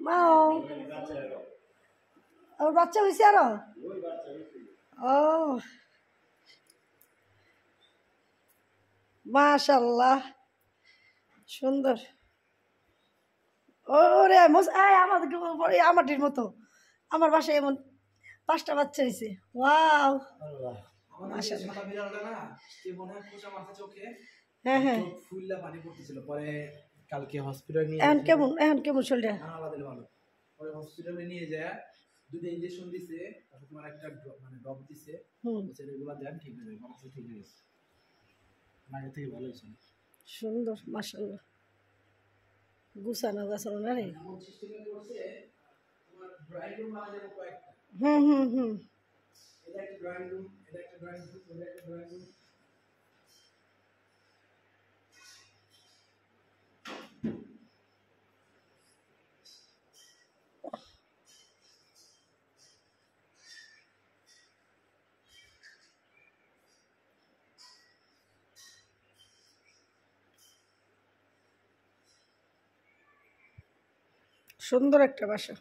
মাও আর বাচ্চা হয়েছে আরো ও মাশাআল্লাহ সুন্দর ওরে আমাদের মতো আমার বাসায় এমন 5টা বাচ্চা হয়েছে ওয়াও হ্যাঁ হ্যাঁ কালকে হসপিটালে নিয়ে এখন কেমন শরীরটা ভালো পরে হসপিটালে নিয়ে যায় দুটো ইনজেকশন দিছে তারপর তোমার একটা মানে ড্রপ দিছে সেগুলো দেন ঠিক হয়ে যাবে মানুষ ঠিক হয়ে গেছে আগে থেকে ভালো হয়েছে সুন্দর মাশাআল্লাহ গুছানো গাছানো না রে এমন সিস্টেমে করছে তোমার ড্রয়িং রুম বানানো যাবে কয়েকটা এটা একটা ড্রয়িং রুম এটা একটা ড্রয়িং রুম এটা একটা ড্রয়িং রুম সুন্দর একটা বাসা